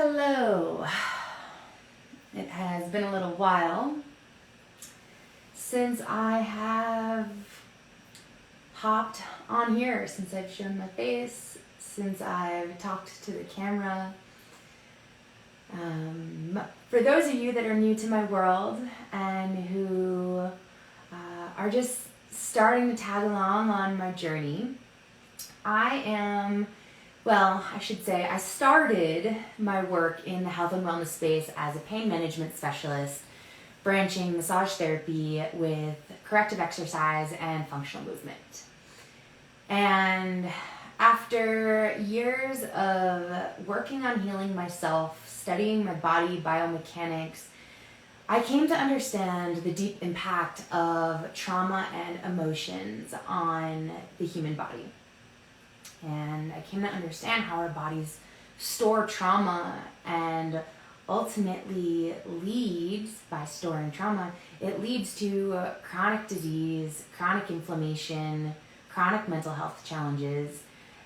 Hello. It has been a little while since I have hopped on here, since I've shown my face, since I've talked to the camera. For those of you that are new to my world and who are just starting to tag along on my journey, I started my work in the health and wellness space as a pain management specialist, branching massage therapy with corrective exercise and functional movement. And after years of working on healing myself, studying my body biomechanics, I came to understand the deep impact of trauma and emotions on the human body. And I came to understand how our bodies store trauma, and ultimately leads, by storing trauma, it leads to chronic disease, chronic inflammation, chronic mental health challenges.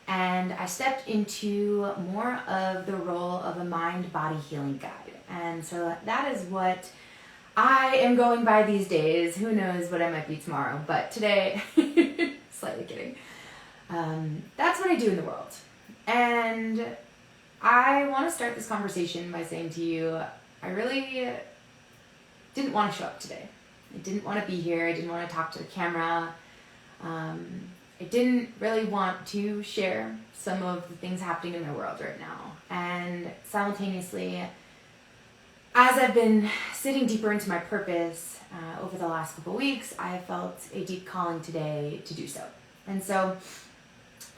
And I stepped into more of the role of a mind-body healing guide. And so that is what I am going by these days. Who knows what I might be tomorrow, but today, slightly kidding. That's what I do in the world. And I want to start this conversation by saying to you, I really didn't want to show up today. I didn't want to be here. I didn't want to talk to the camera. I didn't really want to share some of the things happening in my world right now. And simultaneously, as I've been sitting deeper into my purpose over the last couple weeks, I have felt a deep calling today to do so. And so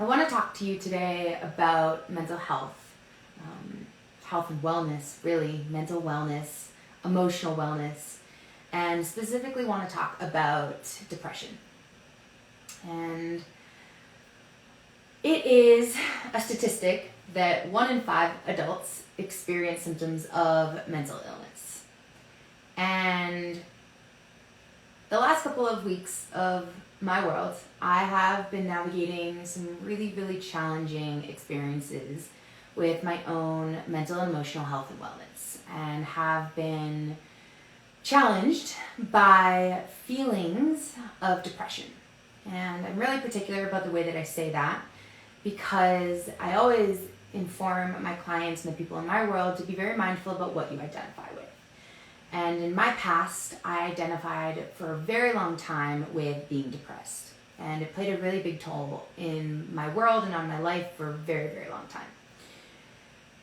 I want to talk to you today about mental health, health and wellness, really, mental wellness, emotional wellness, and specifically want to talk about depression. And it is a statistic that 1 in 5 adults experience symptoms of mental illness. And the last couple of weeks of my world, I have been navigating some really, really challenging experiences with my own mental and emotional health and wellness, and have been challenged by feelings of depression. And I'm really particular about the way that I say that, because I always inform my clients and the people in my world to be very mindful about what you identify with. And in my past, I identified for a very long time with being depressed. And it played a really big toll in my world and on my life for a very, very long time.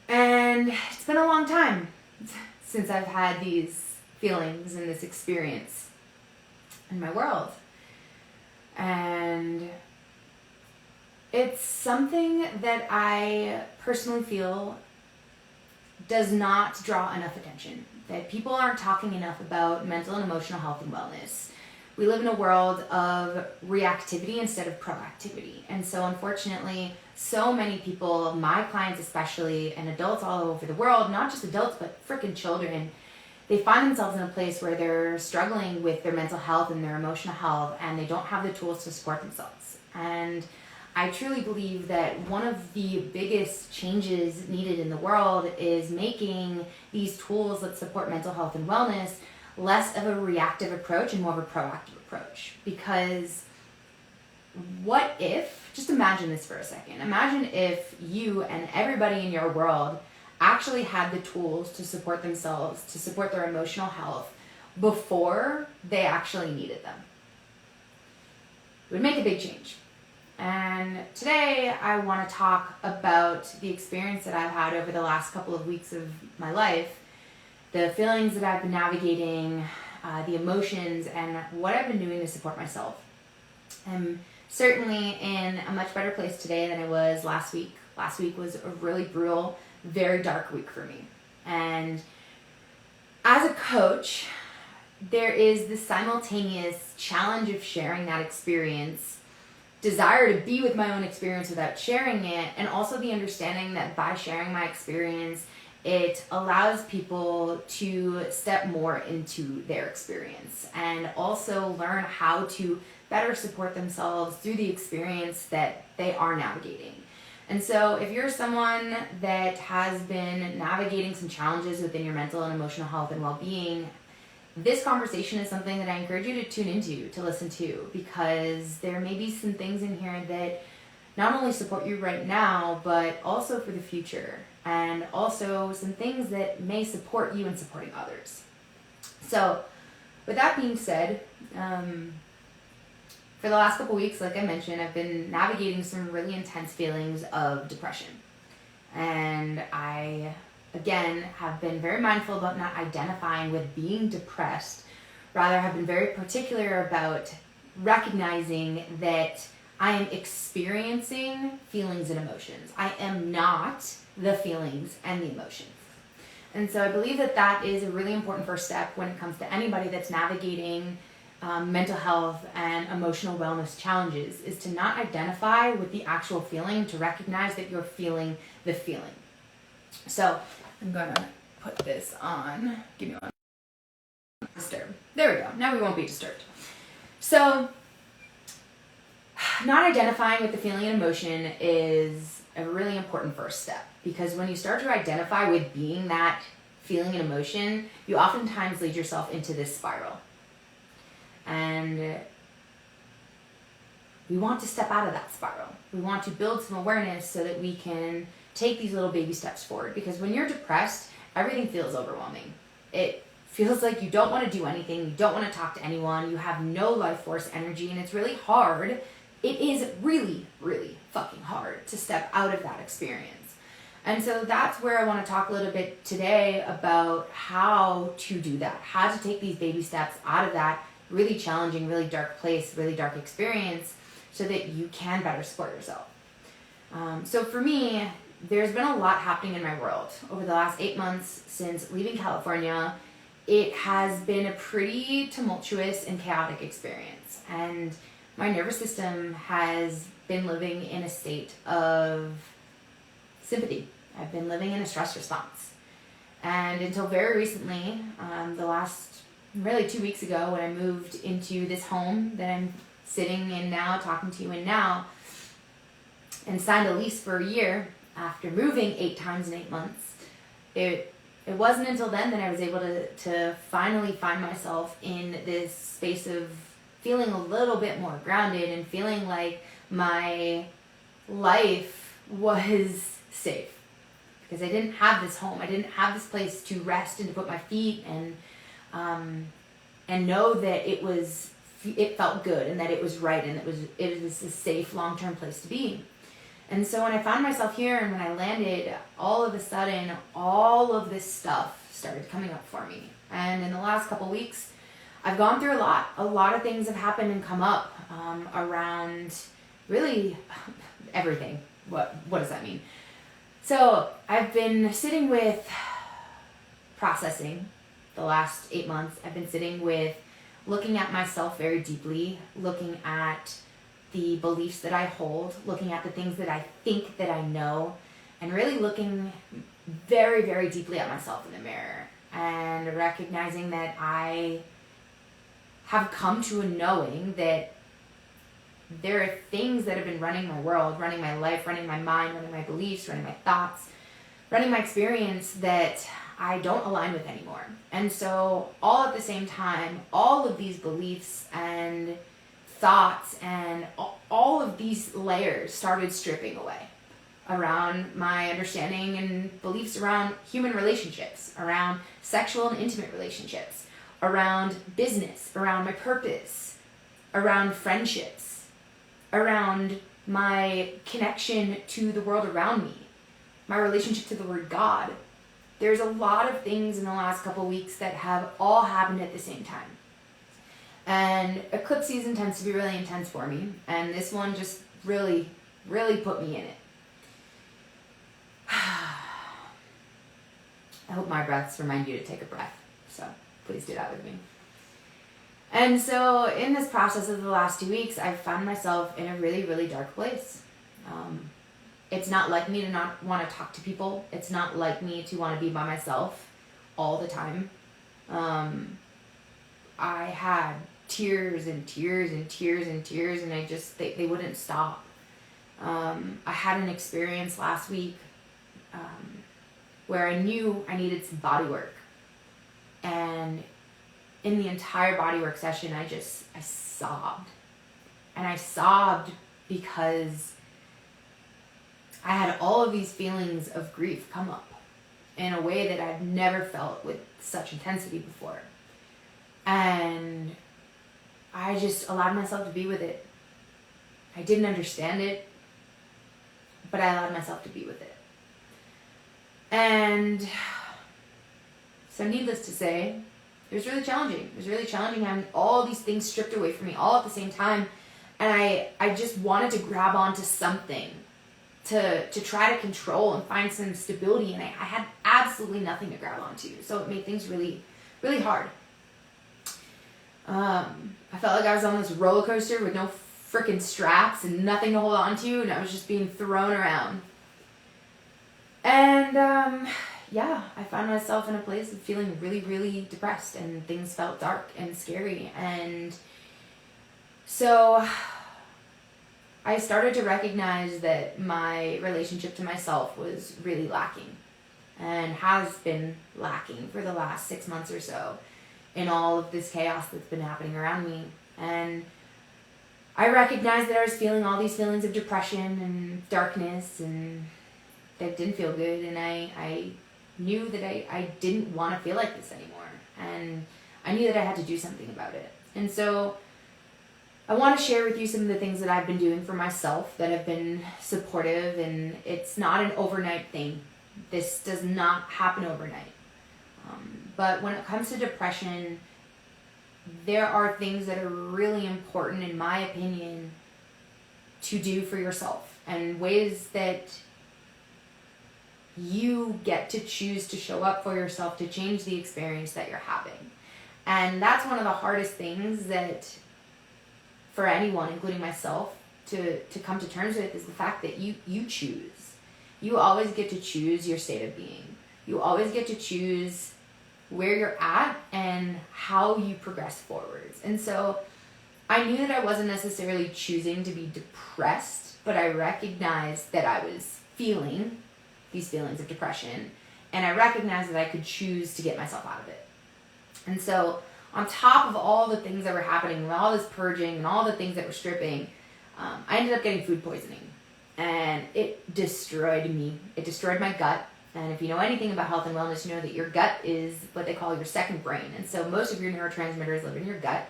And it's been a long time since I've had these feelings and this experience in my world. And it's something that I personally feel does not draw enough attention, that people aren't talking enough about mental and emotional health and wellness. We live in a world of reactivity instead of proactivity. And so unfortunately, so many people, my clients especially, and adults all over the world, not just adults, but freaking children, they find themselves in a place where they're struggling with their mental health and their emotional health, and they don't have the tools to support themselves. And I truly believe that one of the biggest changes needed in the world is making these tools that support mental health and wellness less of a reactive approach and more of a proactive approach. Because what if, just imagine this for a second, imagine if you and everybody in your world actually had the tools to support themselves, to support their emotional health before they actually needed them. It would make a big change. And today I want to talk about the experience that I've had over the last couple of weeks of my life, the feelings that I've been navigating, the emotions, and what I've been doing to support myself. I'm certainly in a much better place today than I was last week. Last week was a really brutal, very dark week for me. And as a coach, there is this simultaneous challenge of sharing that experience, desire to be with my own experience without sharing it, and also the understanding that by sharing my experience, it allows people to step more into their experience and also learn how to better support themselves through the experience that they are navigating. And so if you're someone that has been navigating some challenges within your mental and emotional health and well-being, this conversation is something that I encourage you to tune into, to listen to, because there may be some things in here that not only support you right now, but also for the future, and also some things that may support you in supporting others. So with that being said, for the last couple weeks, like I mentioned, I've been navigating some really intense feelings of depression. And I, again, have been very mindful about not identifying with being depressed. Rather, have been very particular about recognizing that I am experiencing feelings and emotions. I am not the feelings and the emotions. And so I believe that that is a really important first step when it comes to anybody that's navigating mental health and emotional wellness challenges, is to not identify with the actual feeling, to recognize that you're feeling the feeling. So I'm going to put this on. Give me one. Disturb. There we go. Now we won't be disturbed. So not identifying with the feeling and emotion is a really important first step, because when you start to identify with being that feeling and emotion, you oftentimes lead yourself into this spiral. And we want to step out of that spiral. We want to build some awareness so that we can take these little baby steps forward. Because when you're depressed, everything feels overwhelming. It feels like you don't want to do anything. You don't want to talk to anyone. You have no life force energy, and it's really hard. It is really, really fucking hard to step out of that experience. And so that's where I want to talk a little bit today about how to do that, how to take these baby steps out of that really challenging, really dark place, really dark experience, so that you can better support yourself. So for me, there's been a lot happening in my world over the last 8 months since leaving California. It has been a pretty tumultuous and chaotic experience, and my nervous system has been living in a state of sympathy. I've been living in a stress response. And until very recently, the last really 2 weeks ago, when I moved into this home that I'm sitting in now, talking to you in now, and signed a lease for a year after moving 8 times in 8 months, it wasn't until then that I was able to finally find myself in this space of feeling a little bit more grounded and feeling like my life was safe. Because I didn't have this home. I didn't have this place to rest and to put my feet and know that it felt good and that it was right and it was a safe long-term place to be. And so when I found myself here and when I landed, all of a sudden, all of this stuff started coming up for me. And in the last couple weeks, I've gone through a lot. A lot of things have happened and come up around really everything. What does that mean? So I've been sitting with processing the last 8 months. I've been sitting with looking at myself very deeply, looking at the beliefs that I hold, looking at the things that I think that I know, and really looking very, very deeply at myself in the mirror and recognizing that I have come to a knowing that there are things that have been running my world, running my life, running my mind, running my beliefs, running my thoughts, running my experience that I don't align with anymore. And so all at the same time, all of these beliefs and thoughts and all of these layers started stripping away around my understanding and beliefs around human relationships, around sexual and intimate relationships, around business, around my purpose, around friendships, around my connection to the world around me, my relationship to the word God. There's a lot of things in the last couple weeks that have all happened at the same time. And eclipse season tends to be really intense for me, and this one just really, really put me in it. I hope my breaths remind you to take a breath, so please do that with me. And so in this process of the last 2 weeks, I've found myself in a really, really dark place. It's not like me to not want to talk to people. It's not like me to want to be by myself all the time. I had tears and tears and tears and tears, and they wouldn't stop. I had an experience last week where I knew I needed some body work. And in the entire bodywork session, I sobbed. And I sobbed because I had all of these feelings of grief come up in a way that I've never felt with such intensity before. And I just allowed myself to be with it. I didn't understand it, but I allowed myself to be with it. And so needless to say, it was really challenging. It was really challenging having all these things stripped away from me all at the same time. And I just wanted to grab onto something to try to control and find some stability. And I had absolutely nothing to grab onto. So it made things really, really hard. I felt like I was on this roller coaster with no freaking straps and nothing to hold on to. And I was just being thrown around. And I found myself in a place of feeling really, really depressed, and things felt dark and scary. And so I started to recognize that my relationship to myself was really lacking, and has been lacking for the last 6 months or so in all of this chaos that's been happening around me. And I recognized that I was feeling all these feelings of depression and darkness, and that didn't feel good. And I knew that I didn't want to feel like this anymore. And I knew that I had to do something about it. And so I want to share with you some of the things that I've been doing for myself that have been supportive. And it's not an overnight thing. This does not happen overnight. But when it comes to depression, there are things that are really important, in my opinion, to do for yourself, and ways that you get to choose to show up for yourself to change the experience that you're having. And that's one of the hardest things that for anyone, including myself, to come to terms with, is the fact that you choose. You always get to choose your state of being. You always get to choose where you're at and how you progress forwards. And so I knew that I wasn't necessarily choosing to be depressed, but I recognized that I was feeling these feelings of depression, and I recognized that I could choose to get myself out of it. And so on top of all the things that were happening, and all this purging and all the things that were stripping, I ended up getting food poisoning, and it destroyed me. It destroyed my gut. And if you know anything about health and wellness, you know that your gut is what they call your second brain. And so most of your neurotransmitters live in your gut.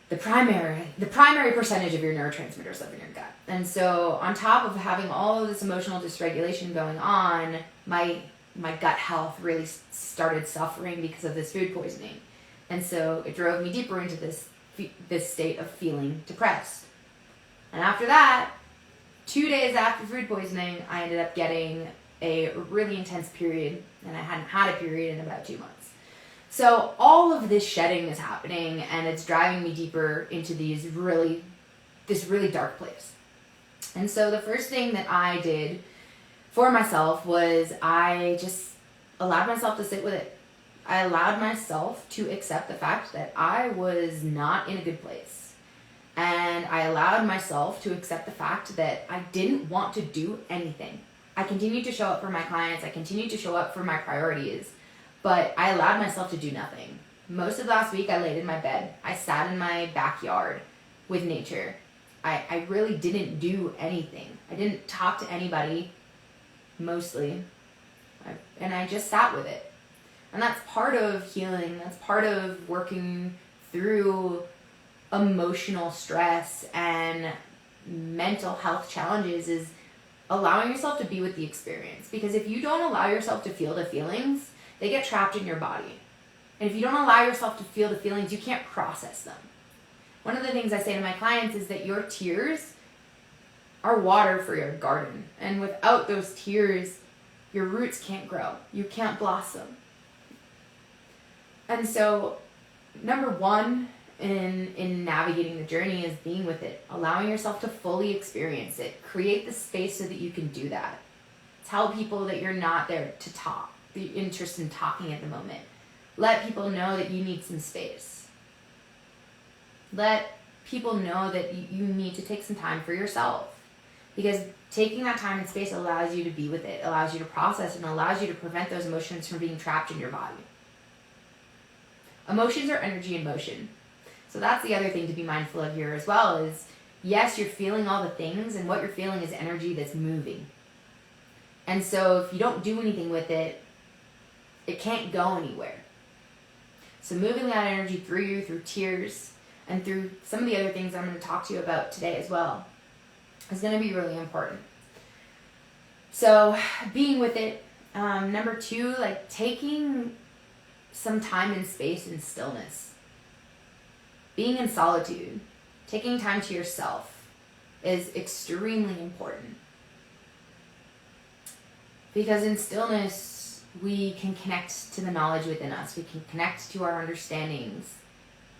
The primary percentage of your neurotransmitters live in your gut. And so on top of having all of this emotional dysregulation going on, my gut health really started suffering because of this food poisoning. And so it drove me deeper into this state of feeling depressed. And after that, 2 days after food poisoning, I ended up getting a really intense period, and I hadn't had a period in about 2 months. So all of this shedding is happening, and it's driving me deeper into this really dark place. And so the first thing that I did for myself was I just allowed myself to sit with it. I allowed myself to accept the fact that I was not in a good place. And I allowed myself to accept the fact that I didn't want to do anything. I continued to show up for my clients. I continued to show up for my priorities. But I allowed myself to do nothing. Most of last week, I laid in my bed. I sat in my backyard with nature. I really didn't do anything. I didn't talk to anybody, mostly. And I just sat with it. And that's part of healing. That's part of working through emotional stress and mental health challenges, is allowing yourself to be with the experience. Because if you don't allow yourself to feel the feelings, they get trapped in your body. And if you don't allow yourself to feel the feelings, you can't process them. One of the things I say to my clients is that your tears are water for your garden. And without those tears, your roots can't grow. You can't blossom. And so, number one in navigating the journey is being with it. Allowing yourself to fully experience it. Create the space so that you can do that. Tell people that you're not there to talk. Be interested in talking at the moment. Let people know that you need some space. Let people know that you need to take some time for yourself. because taking that time and space allows you to be with it, allows you to process, and allows you to prevent those emotions from being trapped in your body. Emotions are energy in motion. So that's the other thing to be mindful of here as well is, yes, you're feeling all the things, and what you're feeling is energy that's moving. And so if you don't do anything with it, it can't go anywhere. So moving that energy through you, through tears, and through some of the other things I'm going to talk to you about today as well, is going to be really important. So being with it. Number 2, like taking some time and space and stillness. Being in solitude, taking time to yourself is extremely important. Because in stillness, we can connect to the knowledge within us. We can connect to our understandings.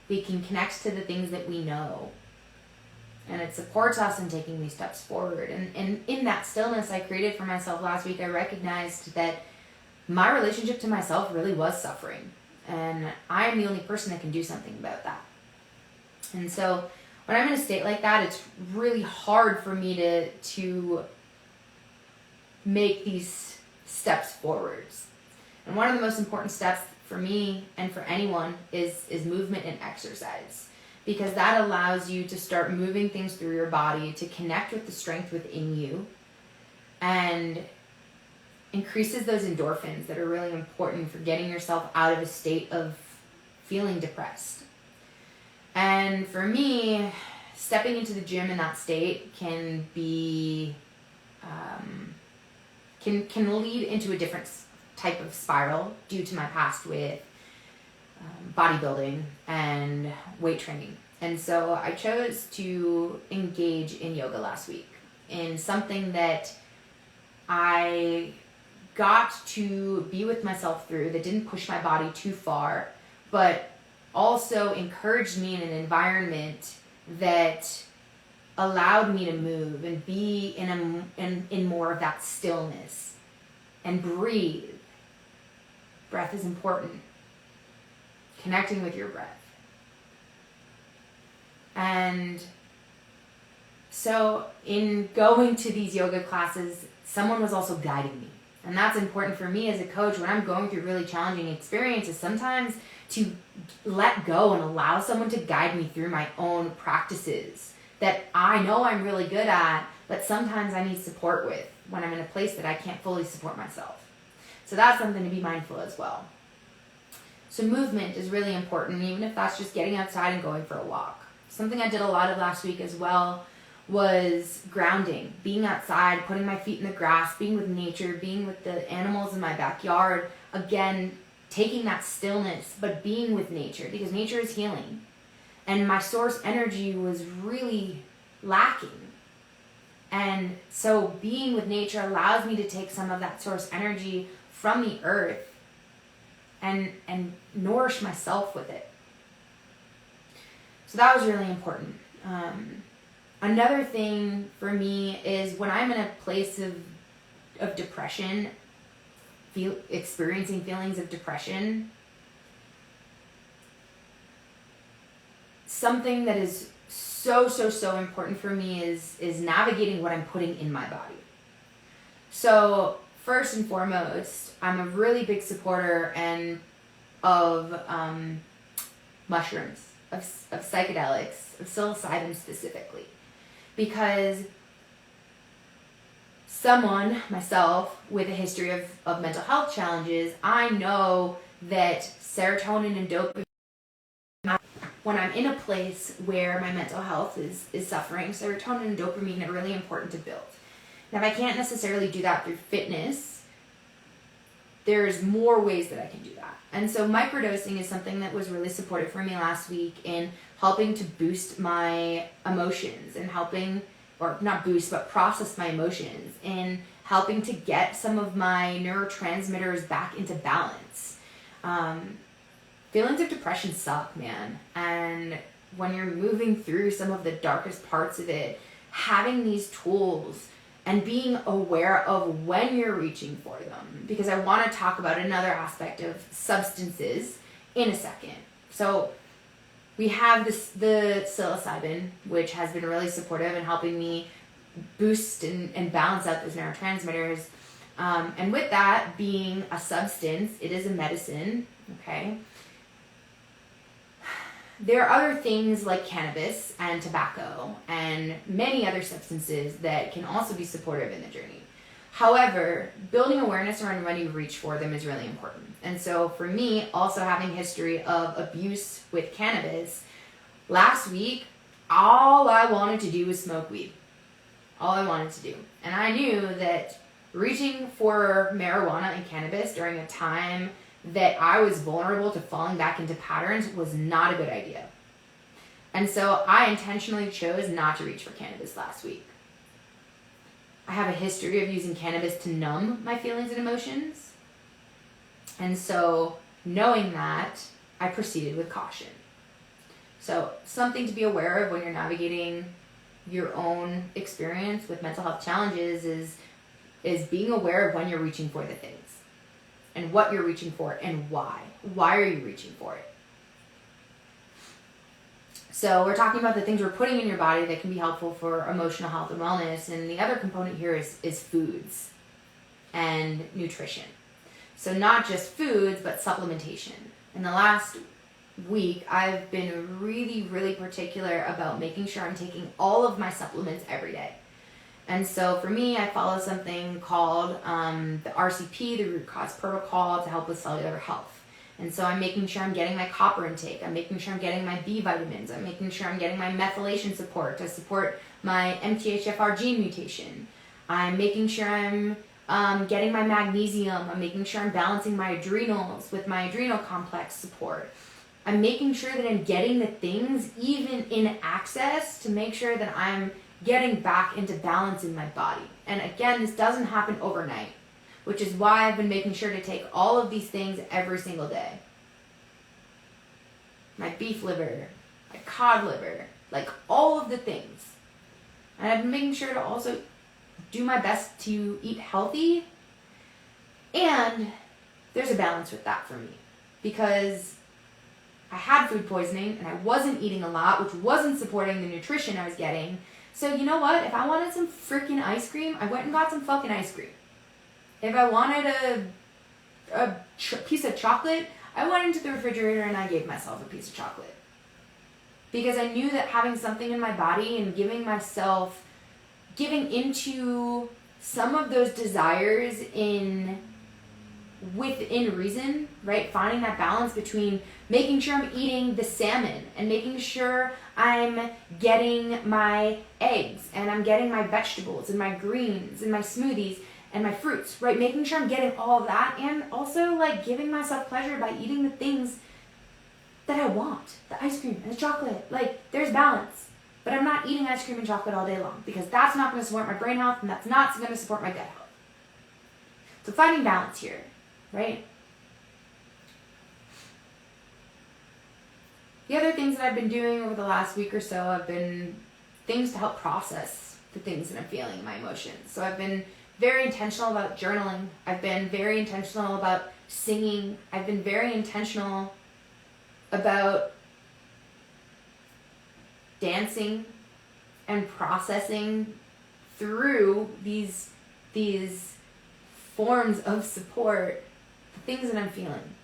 We can connect to the things that we know. And it supports us in taking these steps forward. And in that stillness I created for myself last week, I recognized that my relationship to myself really was suffering. And I am the only person that can do something about that. And so when I'm in a state like that, it's really hard for me to make these steps forwards. And one of the most important steps for me and for anyone is movement and exercise. Because that allows you to start moving things through your body to connect with the strength within you and increases those endorphins that are really important for getting yourself out of a state of feeling depressed. And for me, stepping into the gym in that state can be can lead into a different type of spiral due to my past with bodybuilding and weight training. And so I chose to engage in yoga last week in something that I got to be with myself through, that didn't push my body too far, but also encouraged me in an environment that allowed me to move and be in more of that stillness and breathe. Breath is important. Connecting with your breath. And so in going to these yoga classes, someone was also guiding me. And that's important for me as a coach when I'm going through really challenging experiences, sometimes to let go and allow someone to guide me through my own practices that I know I'm really good at, but sometimes I need support with when I'm in a place that I can't fully support myself. So that's something to be mindful as well. So movement is really important, even if that's just getting outside and going for a walk. Something I did a lot of last week as well was grounding, being outside, putting my feet in the grass, being with nature, being with the animals in my backyard. Again, taking that stillness, but being with nature, because nature is healing. And my source energy was really lacking. And so being with nature allows me to take some of that source energy from the earth and nourish myself with it. So that was really important. Another thing for me is when I'm in a place of depression, experiencing feelings of depression, something that is so important for me is navigating what I'm putting in my body. So first and foremost, I'm a really big supporter of mushrooms, of psychedelics, of psilocybin specifically. Because myself, with a history of mental health challenges, I know that serotonin and dopamine, when I'm in a place where my mental health is suffering, serotonin and dopamine are really important to build. Now, if I can't necessarily do that through fitness, there's more ways that I can do that. And so microdosing is something that was really supportive for me last week in helping to boost my emotions and helping, or not boost, but process my emotions and helping to get some of my neurotransmitters back into balance. Feelings of depression suck, man. And when you're moving through some of the darkest parts of it, having these tools and being aware of when you're reaching for them. Because I want to talk about another aspect of substances in a second. So we have the psilocybin, which has been really supportive in helping me boost and balance out those neurotransmitters. And with that being a substance, it is a medicine, okay? There are other things like cannabis and tobacco and many other substances that can also be supportive in the journey. However, building awareness around when you reach for them is really important. And so for me, also having history of abuse with cannabis, last week, all I wanted to do was smoke weed. All I wanted to do. And I knew that reaching for marijuana and cannabis during a time that I was vulnerable to falling back into patterns was not a good idea. And so I intentionally chose not to reach for cannabis last week. I have a history of using cannabis to numb my feelings and emotions. And so knowing that, I proceeded with caution. So something to be aware of when you're navigating your own experience with mental health challenges is being aware of when you're reaching for the things and what you're reaching for and why. Why are you reaching for it? So we're talking about the things we're putting in your body that can be helpful for emotional health and wellness. And the other component here is foods and nutrition. So not just foods, but supplementation. In the last week, I've been really, really particular about making sure I'm taking all of my supplements every day. And so for me, I follow something called the RCP, the Root Cause Protocol, to help with cellular health. And so I'm making sure I'm getting my copper intake. I'm making sure I'm getting my B vitamins. I'm making sure I'm getting my methylation support to support my MTHFR gene mutation. I'm making sure I'm getting my magnesium. I'm making sure I'm balancing my adrenals with my adrenal complex support. I'm making sure that I'm getting the things even in access to make sure that I'm getting back into balance in my body. And again, this doesn't happen overnight, which is why I've been making sure to take all of these things every single day. My beef liver, my cod liver, like all of the things. And I've been making sure to also do my best to eat healthy. And there's a balance with that for me, because I had food poisoning and I wasn't eating a lot, which wasn't supporting the nutrition I was getting. So you know what? If I wanted some freaking ice cream, I went and got some fucking ice cream. If I wanted a piece of chocolate, I went into the refrigerator and I gave myself a piece of chocolate. Because I knew that having something in my body and giving into some of those desires within reason, right? Finding that balance between making sure I'm eating the salmon and making sure I'm getting my eggs and I'm getting my vegetables and my greens and my smoothies and my fruits, right? Making sure I'm getting all of that, and also like giving myself pleasure by eating the things that I want, the ice cream and the chocolate. Like, there's balance. But I'm not eating ice cream and chocolate all day long, because that's not going to support my brain health and that's not going to support my gut health. So finding balance here, right? The other things that I've been doing over the last week or so have been things to help process the things that I'm feeling in my emotions. So I've been very intentional about journaling. I've been very intentional about singing. I've been very intentional about dancing and processing through these forms of support the things that I'm feeling.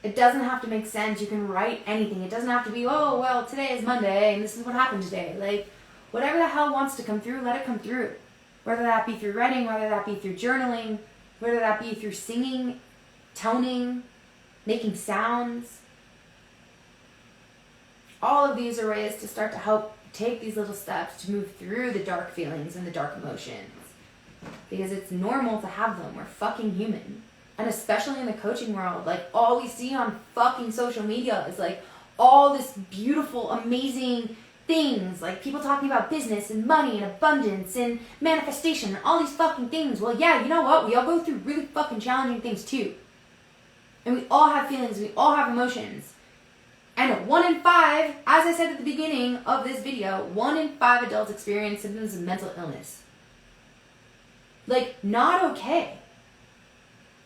It doesn't have to make sense. You can write anything. It doesn't have to be, oh, well, today is Monday and this is what happened today. Like, whatever the hell wants to come through, let it come through. Whether that be through writing, whether that be through journaling, whether that be through singing, toning, making sounds. All of these are ways to start to help take these little steps to move through the dark feelings and the dark emotions. Because it's normal to have them. We're fucking human. And especially in the coaching world, like, all we see on fucking social media is like all this beautiful, amazing things, like people talking about business and money and abundance and manifestation and all these fucking things. Well, yeah, you know what? We all go through really fucking challenging things too. And we all have feelings, we all have emotions. And 1 in 5, as I said at the beginning of this video, 1 in 5 adults experience symptoms of mental illness. Like, not okay.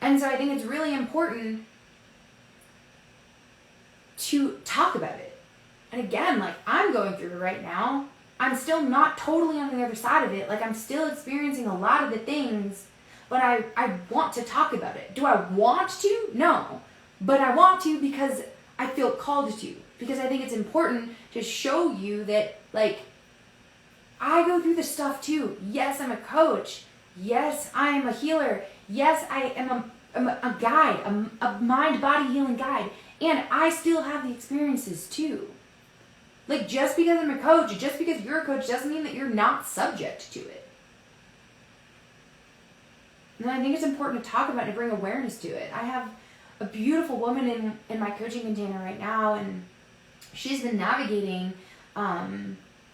And so I think it's really important to talk about it. And again, like, I'm going through it right now. I'm still not totally on the other side of it. Like, I'm still experiencing a lot of the things, but I want to talk about it. Do I want to? No. But I want to because I feel called to. Because I think it's important to show you that, like, I go through this stuff too. Yes, I'm a coach. Yes, I am a healer. Yes, I am a guide, a mind-body healing guide. And I still have the experiences too. Like, just because I'm a coach, just because you're a coach, doesn't mean that you're not subject to it. And I think it's important to talk about it and bring awareness to it. I have a beautiful woman in my coaching container right now, and she's been navigating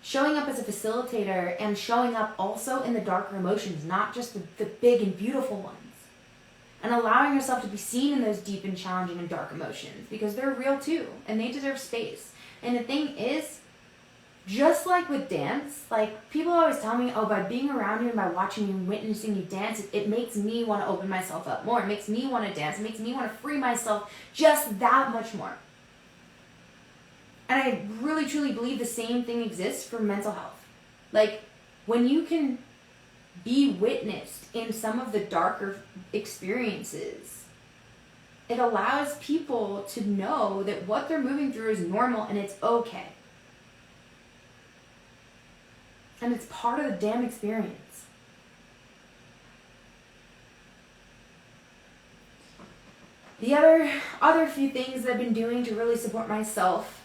showing up as a facilitator and showing up also in the darker emotions, not just the big and beautiful ones. And allowing yourself to be seen in those deep and challenging and dark emotions, because they're real too, and they deserve space. And the thing is, just like with dance, like, people always tell me, oh, by being around you and by watching you and witnessing you dance, it makes me want to open myself up more. It makes me want to dance. It makes me want to free myself just that much more. And I really, truly believe the same thing exists for mental health. Like, when you can be witnessed in some of the darker experiences, it allows people to know that what they're moving through is normal and it's okay. And it's part of the damn experience. The other few things that I've been doing to really support myself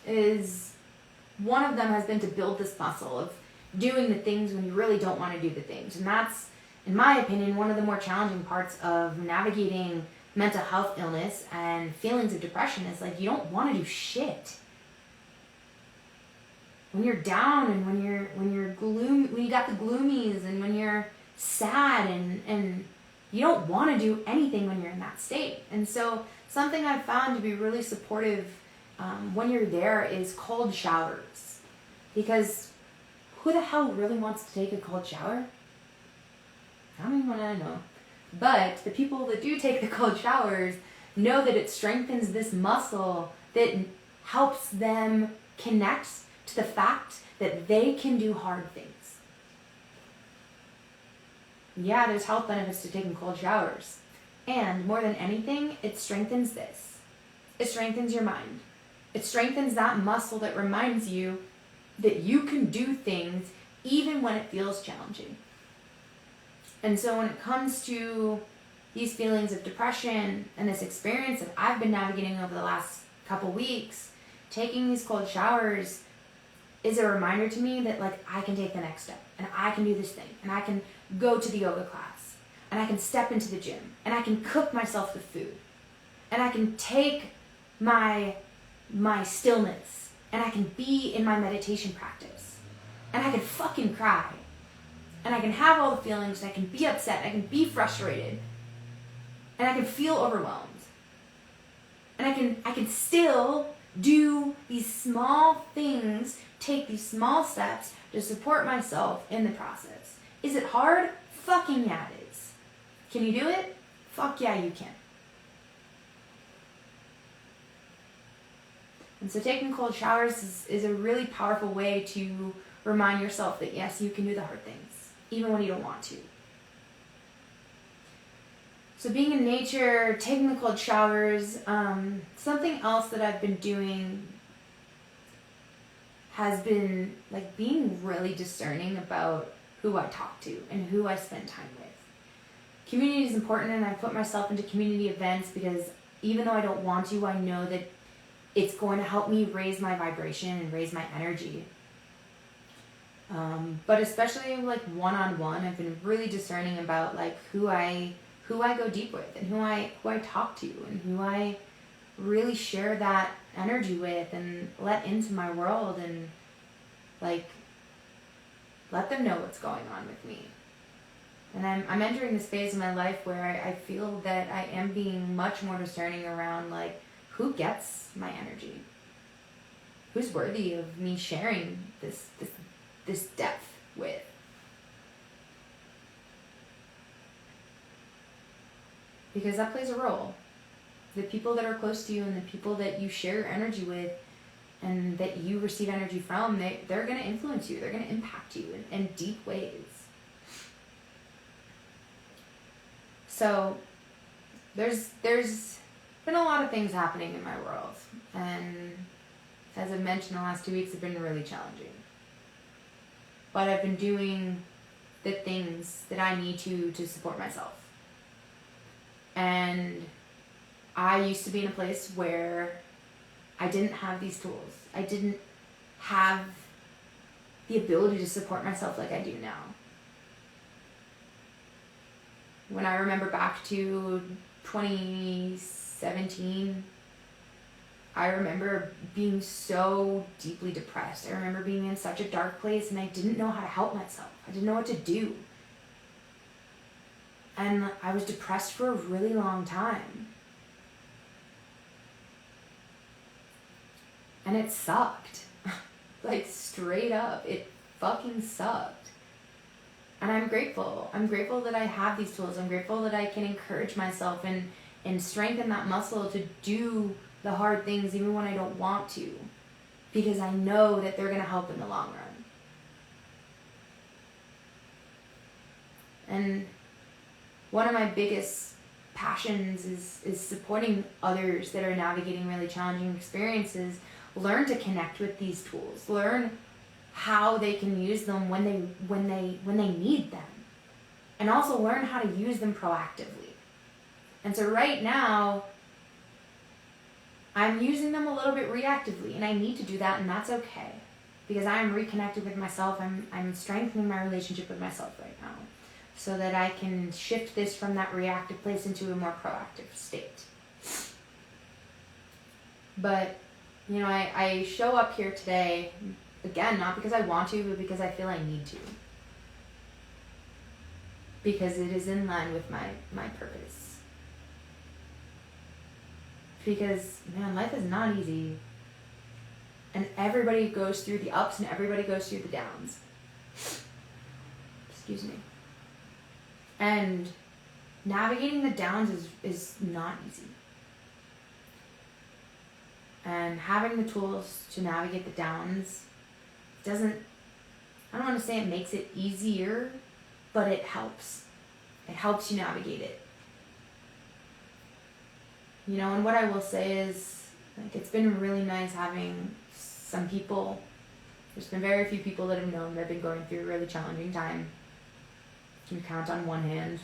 is, one of them has been to build this muscle of doing the things when you really don't want to do the things. And that's, in my opinion, one of the more challenging parts of navigating mental health illness and feelings of depression is, like, you don't want to do shit. When you're down and when you got the gloomies and when you're sad and you don't want to do anything when you're in that state. And so something I've found to be really supportive when you're there is cold showers. Because who the hell really wants to take a cold shower? I don't even want to know. But the people that do take the cold showers know that it strengthens this muscle that helps them connect to the fact that they can do hard things. Yeah, there's health benefits to taking cold showers. And more than anything, it strengthens this. It strengthens your mind. It strengthens that muscle that reminds you that you can do things even when it feels challenging. And so when it comes to these feelings of depression and this experience that I've been navigating over the last couple weeks, taking these cold showers is a reminder to me that, like, I can take the next step and I can do this thing and I can go to the yoga class and I can step into the gym and I can cook myself the food and I can take my stillness and I can be in my meditation practice and I can fucking cry and I can have all the feelings and I can be upset and I can be frustrated and I can feel overwhelmed and I can still do these small things, take these small steps to support myself in the process. Is it hard? Fucking yeah, it is. Can you do it? Fuck yeah, you can. And so taking cold showers is a really powerful way to remind yourself that yes, you can do the hard things, even when you don't want to. So being in nature, taking the cold showers, something else that I've been doing has been, like, being really discerning about who I talk to and who I spend time with. Community is important, and I put myself into community events because even though I don't want to, I know that it's going to help me raise my vibration and raise my energy. But especially, like, one-on-one, I've been really discerning about, like, who I go deep with and who I talk to and who I really share that energy with and let into my world and, like, let them know what's going on with me. And I'm entering this phase of my life where I feel that I am being much more discerning around, like, who gets my energy? Who's worthy of me sharing this depth with? Because that plays a role. The people that are close to you and the people that you share your energy with and that you receive energy from, they're going to influence you. They're going to impact you in deep ways. So there's been a lot of things happening in my world. And as I've mentioned, the last 2 weeks have been really challenging. But I've been doing the things that I need to support myself. And I used to be in a place where I didn't have these tools. I didn't have the ability to support myself like I do now. When I remember back to 2017, I remember being so deeply depressed. I remember being in such a dark place and I didn't know how to help myself. I didn't know what to do. And I was depressed for a really long time. And it sucked. Like, straight up, it fucking sucked. And I'm grateful. I'm grateful that I have these tools. I'm grateful that I can encourage myself and strengthen that muscle to do the hard things even when I don't want to. Because I know that they're going to help in the long run. And one of my biggest passions is supporting others that are navigating really challenging experiences. Learn to connect with these tools. Learn how they can use them when they need them. And also learn how to use them proactively. And so right now, I'm using them a little bit reactively, and I need to do that, and that's okay. Because I am reconnected with myself. I'm strengthening my relationship with myself right now, so that I can shift this from that reactive place into a more proactive state. But, you know, I show up here today, again, not because I want to, but because I feel I need to. Because it is in line with my purpose. Because, man, life is not easy. And everybody goes through the ups and everybody goes through the downs. Excuse me. And navigating the downs is not easy. And having the tools to navigate the downs doesn't, I don't want to say it makes it easier, but it helps. It helps you navigate it. You know, and what I will say is, like, it's been really nice having some people. There's been very few people that have known that have been going through a really challenging time. You can count on one hand.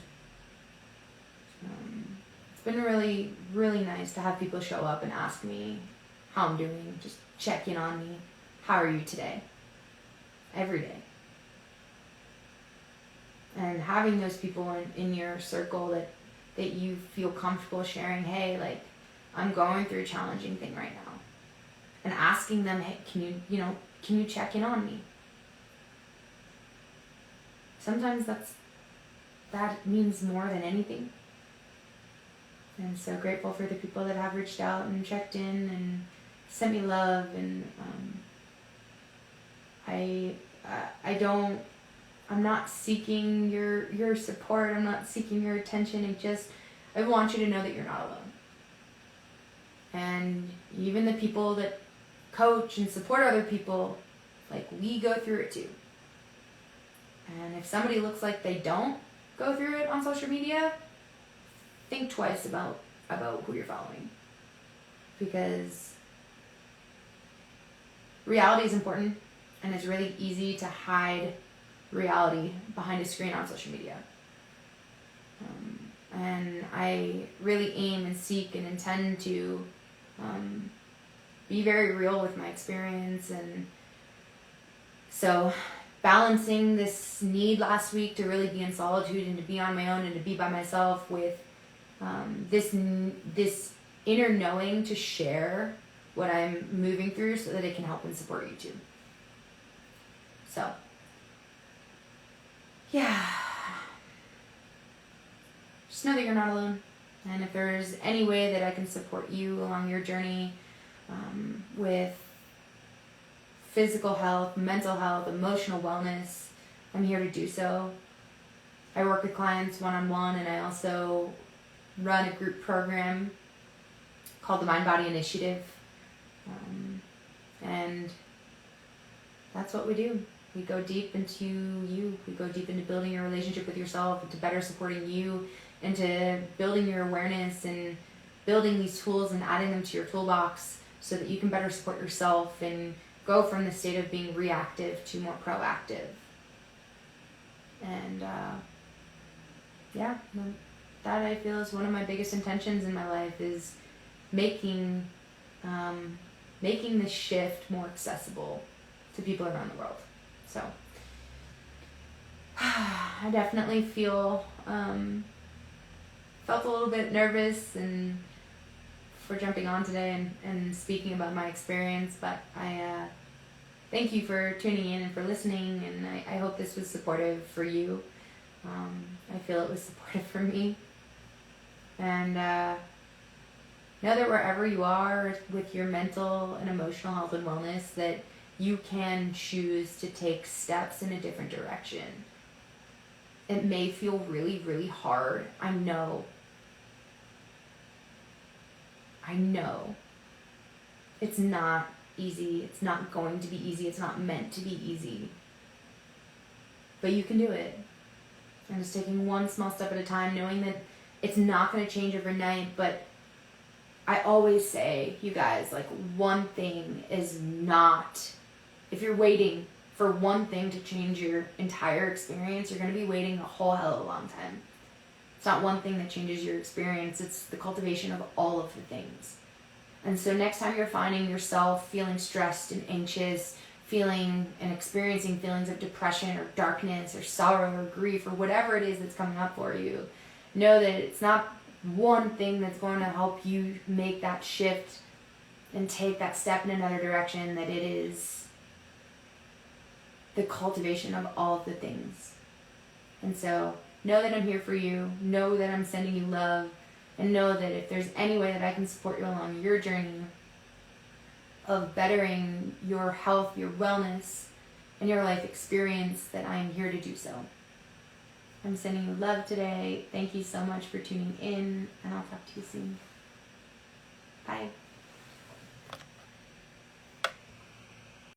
It's been really, really nice to have people show up and ask me how I'm doing, just check in on me. How are you today? Every day. And having those people in your circle that you feel comfortable sharing, hey, like, I'm going through a challenging thing right now. And asking them, hey, can you check in on me? Sometimes that means more than anything. And so grateful for the people that have reached out and checked in and sent me love. And I'm not seeking your support. I'm not seeking your attention. I want you to know that you're not alone. And even the people that coach and support other people, like, we go through it too. And if somebody looks like they don't go through it on social media, think twice about who you're following. Because reality is important, and it's really easy to hide reality behind a screen on social media. And I really aim and seek and intend to be very real with my experience. And so balancing this need last week to really be in solitude and to be on my own and to be by myself with this inner knowing to share what I'm moving through so that it can help and support you too. So, yeah. Just know that you're not alone. And if there's any way that I can support you along your journey with physical health, mental health, emotional wellness, I'm here to do so. I work with clients one-on-one, and I also run a group program called the Mind Body Initiative. And that's what we do. We go deep into you. We go deep into building your relationship with yourself, into better supporting you, into building your awareness and building these tools and adding them to your toolbox so that you can better support yourself and go from the state of being reactive to more proactive. And that I feel is one of my biggest intentions in my life, is making this shift more accessible to people around the world. So I definitely felt a little bit nervous and for jumping on today and speaking about my experience, but I thank you for tuning in and for listening, and I hope this was supportive for you. I feel it was supportive for me. And know that wherever you are with your mental and emotional health and wellness, that you can choose to take steps in a different direction. It may feel really, really hard. I know. It's not easy. It's not going to be easy. It's not meant to be easy. But you can do it. I'm just taking one small step at a time, knowing that it's not going to change overnight, but I always say, you guys, like, one thing is not, if you're waiting for one thing to change your entire experience, you're going to be waiting a whole hell of a long time. It's not one thing that changes your experience, it's the cultivation of all of the things. And so next time you're finding yourself feeling stressed and anxious, feeling and experiencing feelings of depression or darkness or sorrow or grief or whatever it is that's coming up for you, know that it's not one thing that's going to help you make that shift and take that step in another direction, that it is the cultivation of all of the things. And so know that I'm here for you, know that I'm sending you love, and know that if there's any way that I can support you along your journey of bettering your health, your wellness, and your life experience, that I am here to do so. I'm sending you love today. Thank you so much for tuning in, and I'll talk to you soon. Bye.